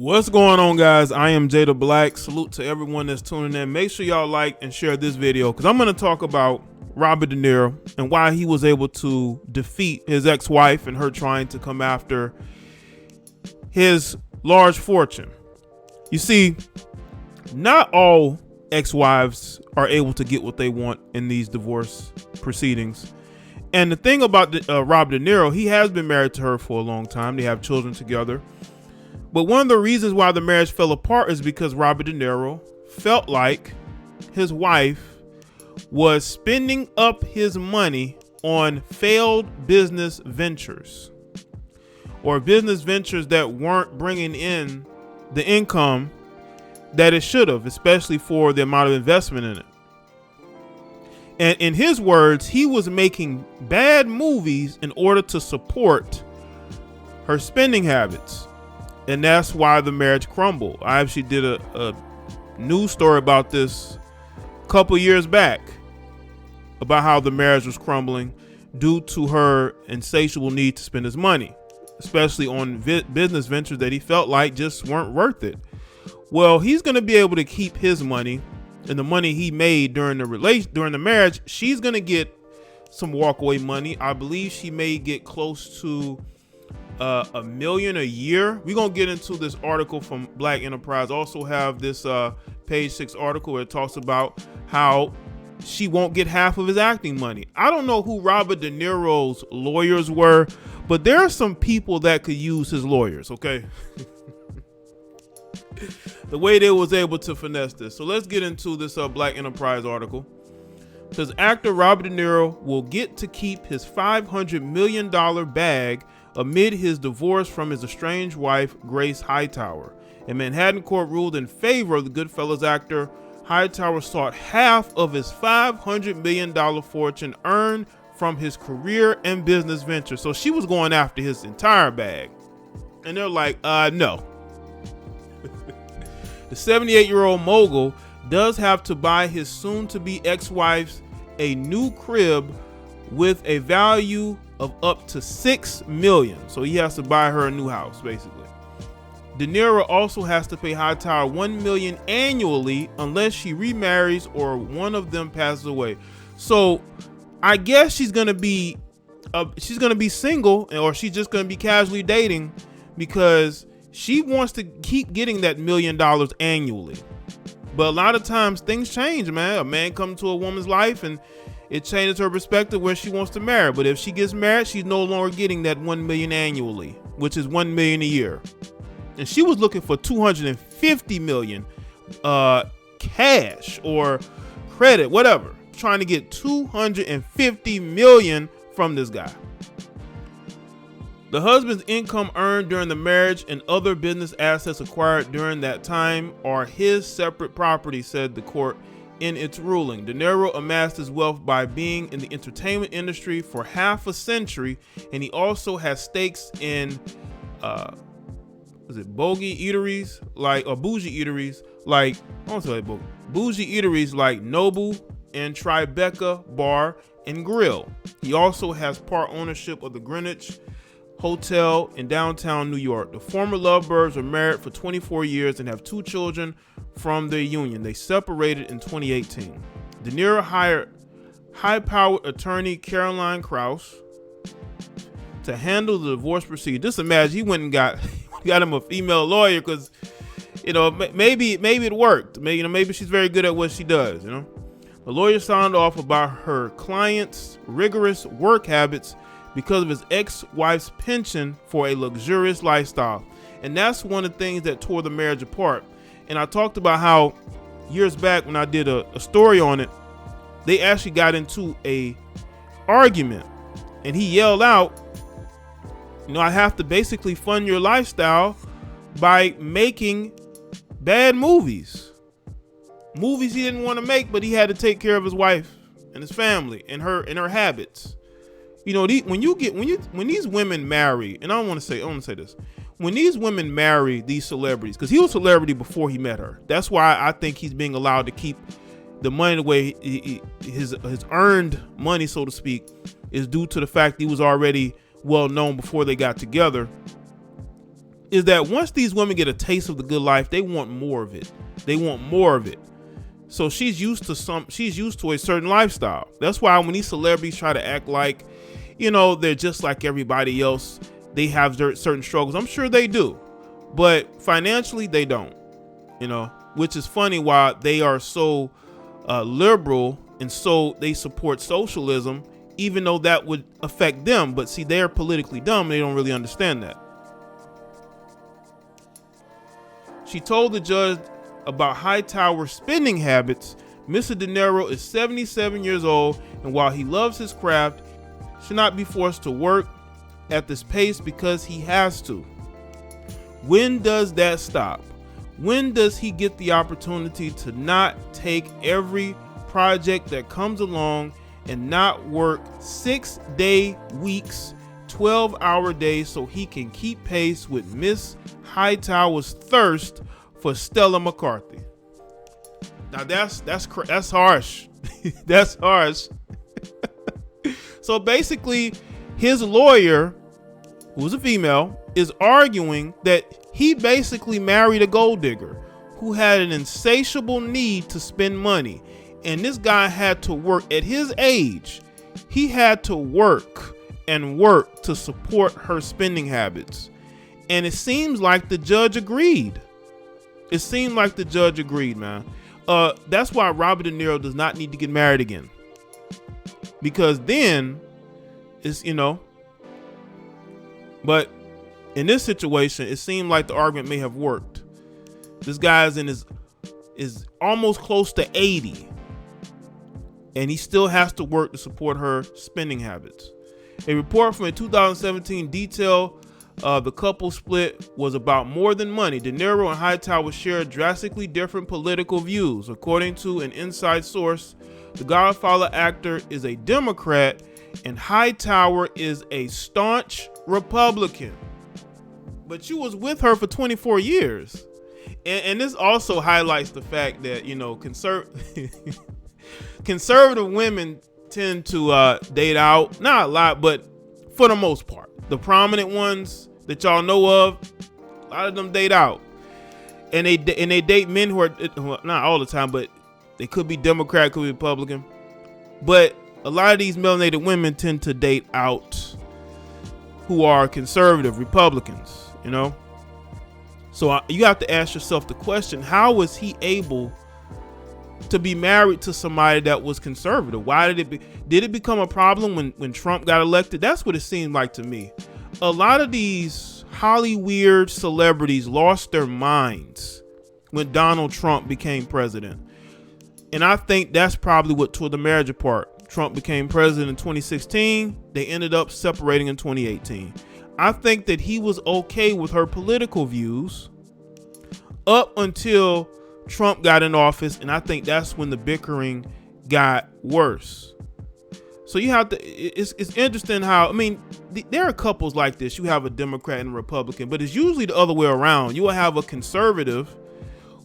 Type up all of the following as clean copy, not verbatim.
What's going on, guys? I am Jay the Black. Salute to everyone that's tuning in. Make sure y'all like and share this video because I'm going to talk about Robert De Niro and why he was able to defeat his ex-wife and her trying to come after his large fortune. You see, not all ex-wives are able to get what they want in these divorce proceedings. And the thing about Robert De Niro, he has been married to her for a long time. They have children together. But one of the reasons why the marriage fell apart is because Robert De Niro felt like his wife was spending up his money on failed business ventures or business ventures that weren't bringing in the income that it should have, especially for the amount of investment in it. And in his words, he was making bad movies in order to support her spending habits. And that's why the marriage crumbled. I actually did a news story about this a couple years back about how the marriage was crumbling due to her insatiable need to spend his money, especially on business ventures that he felt like just weren't worth it. Well, he's going to be able to keep his money and the money he made during the marriage. She's going to get some walkaway money. I believe she may get close to $1 million a year. We're gonna get into this article from Black Enterprise. Also have this page 6 article where it talks about how she won't get half of his acting money. I don't know who Robert De Niro's lawyers were, but there are some people that could use his lawyers, okay? The way they was able to finesse this. So let's get into this Black Enterprise article. It says actor Robert De Niro will get to keep his $500 million bag amid his divorce from his estranged wife, Grace Hightower. A Manhattan court ruled in favor of the Goodfellas actor. Hightower sought half of his $500 million fortune earned from his career and business ventures. So she was going after his entire bag. And they're like, no. The 78-year-old mogul does have to buy his soon-to-be ex-wife's a new crib with a value of up to $6 million. So he has to buy her a new house, basically. De Niro also has to pay Hightower $1 million annually unless she remarries or one of them passes away. So I guess she's gonna be single, or she's just gonna be casually dating because she wants to keep getting that $1 million annually. But a lot of times things change, man. A man comes to a woman's life and it changes her perspective where she wants to marry. But if she gets married, she's no longer getting that $1 million annually, which is $1 million a year. And she was looking for $250 million cash or credit, whatever, trying to get $250 million from this guy. The husband's income earned during the marriage and other business assets acquired during that time are his separate property, said the court in its ruling. De Niro amassed his wealth by being in the entertainment industry for half a century, and he also has stakes in bougie eateries like Noble and Tribeca Bar and Grill. He also has part ownership of the Greenwich Hotel in downtown New York. The former lovebirds were married for 24 years and have 2 children from their union. They separated in 2018. De Niro hired high-powered attorney Caroline Krauss to handle the divorce procedure. Just imagine he went and got him a female lawyer because, maybe it worked. Maybe she's very good at what she does. The lawyer signed off about her client's rigorous work habits because of his ex-wife's penchant for a luxurious lifestyle. And that's one of the things that tore the marriage apart. And I talked about how years back when I did a story on it, they actually got into a argument and he yelled out, I have to basically fund your lifestyle by making bad movies he didn't want to make, but he had to take care of his wife and his family and her habits. When these women marry, and I want to say this, when these women marry these celebrities, because he was a celebrity before he met her. That's why I think he's being allowed to keep the money the way his earned money, so to speak, is due to the fact he was already well known before they got together. is that once these women get a taste of the good life, they want more of it. They want more of it. So she's used to a certain lifestyle. That's why when these celebrities try to act like, they're just like everybody else, they have certain struggles. I'm sure they do, but financially they don't, which is funny why they are so liberal and so they support socialism, even though that would affect them. But see, they're politically dumb. They don't really understand that. She told the judge about Hightower's spending habits. Mr. De Niro is 77 years old, and while he loves his craft, he should not be forced to work at this pace because he has to. When does that stop? When does he get the opportunity to not take every project that comes along and not work 6-day weeks, 12-hour days, so he can keep pace with Miss Hightower's thirst for Stella McCarthy? Now that's harsh. That's harsh. So basically, his lawyer, who's a female, is arguing that he basically married a gold digger who had an insatiable need to spend money. And this guy had to work at his age. He had to work and work to support her spending habits. And it seems like the judge agreed. It seemed like the judge agreed, man. That's why Robert De Niro does not need to get married again. Because then it's, but in this situation, it seemed like the argument may have worked. This guy's is almost close to 80. And he still has to work to support her spending habits. A report from a 2017 detailed the couple split was about more than money. De Niro and Hightower shared drastically different political views. According to an inside source, the Godfather actor is a Democrat and Hightower is a staunch Republican. But you was with her for 24 years. And this also highlights the fact that, conservative women tend to date out, not a lot, but for the most part. The prominent ones that y'all know of, a lot of them date out. And they date men who are, not all the time, but they could be Democrat, could be Republican. But a lot of these melanated women tend to date out who are conservative Republicans, So you have to ask yourself the question, how was he able to be married to somebody that was conservative? Why did it become a problem when Trump got elected? That's what it seemed like to me. A lot of these Hollywood celebrities lost their minds when Donald Trump became president. And I think that's probably what tore the marriage apart. Trump became president in 2016. They ended up separating in 2018. I think that he was okay with her political views up until Trump got in office, and I think that's when the bickering got worse. So you have to, it's interesting how, there are couples like this. You have a Democrat and a Republican, but it's usually the other way around. You will have a conservative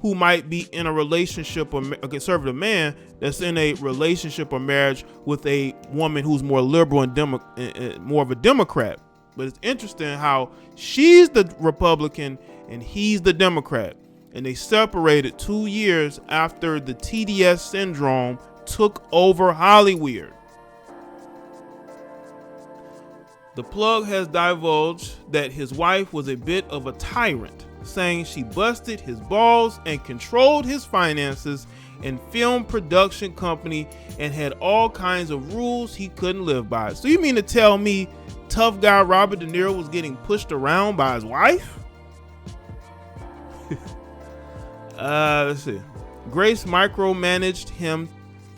who might be in a relationship, or a conservative man that's in a relationship or marriage with a woman who's more liberal and more of a Democrat. But it's interesting how she's the Republican and he's the Democrat. And they separated 2 years after the TDS syndrome took over Hollywood. The plug has divulged that his wife was a bit of a tyrant, saying she busted his balls and controlled his finances and film production company and had all kinds of rules he couldn't live by. So you mean to tell me tough guy Robert De Niro was getting pushed around by his wife? Let's see. Grace micromanaged him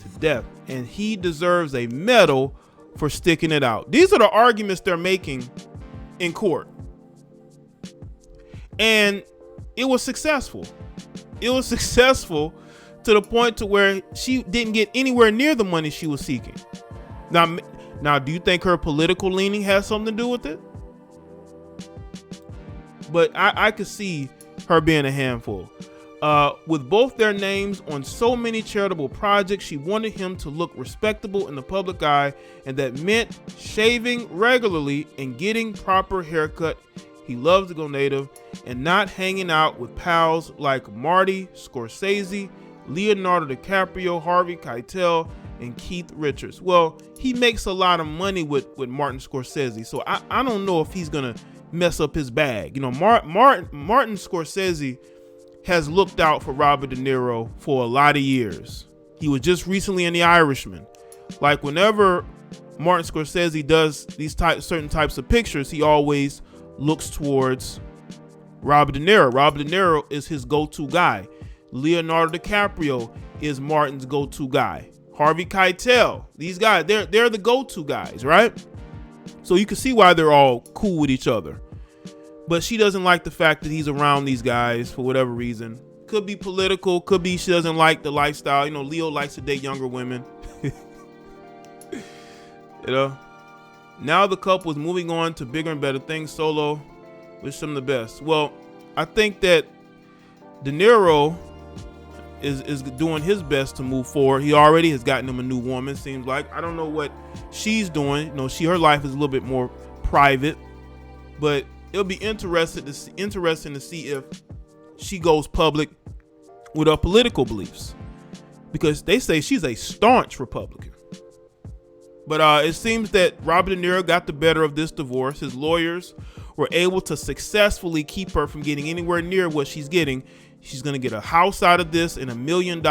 to death, and he deserves a medal for sticking it out. These are the arguments they're making in court. And it was successful. It was successful to the point to where she didn't get anywhere near the money she was seeking. Now, do you think her political leaning has something to do with it? But I could see her being a handful. With both their names on so many charitable projects, she wanted him to look respectable in the public eye, and that meant shaving regularly and getting proper haircut He loves to go native and not hanging out with pals like Marty Scorsese, Leonardo DiCaprio, Harvey Keitel, and Keith Richards. Well, he makes a lot of money with Martin Scorsese, so I don't know if he's gonna mess up his bag. You know, Martin Scorsese has looked out for Robert De Niro for a lot of years. He was just recently in The Irishman. Like, whenever Martin Scorsese does these certain types of pictures, he always looks towards Robert De Niro. Robert De Niro is his go-to guy. Leonardo DiCaprio is Martin's go-to guy. Harvey Keitel, these guys, they're the go-to guys, right? So you can see why they're all cool with each other. But she doesn't like the fact that he's around these guys for whatever reason. Could be political, could be she doesn't like the lifestyle. You know, Leo likes to date younger women. You know, now the couple is moving on to bigger and better things. Solo, wish them the best. Well, I think that De Niro is doing his best to move forward. He already has gotten him a new woman, seems like. I don't know what she's doing. You know, her life is a little bit more private, but it'll be interesting to see if she goes public with her political beliefs, because they say she's a staunch Republican. But it seems that Robert De Niro got the better of this divorce. His lawyers were able to successfully keep her from getting anywhere near what she's getting. She's going to get a house out of this and $1 million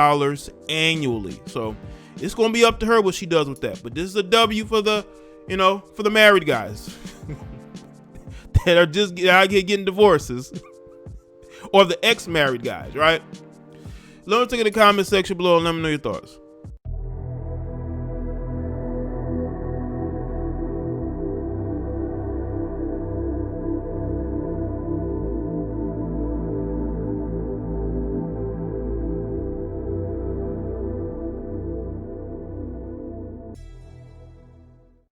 annually. So it's going to be up to her what she does with that. But this is a W for the married guys that are just out here getting divorces, or the ex-married guys, right? Let me take in the comment section below and let me know your thoughts.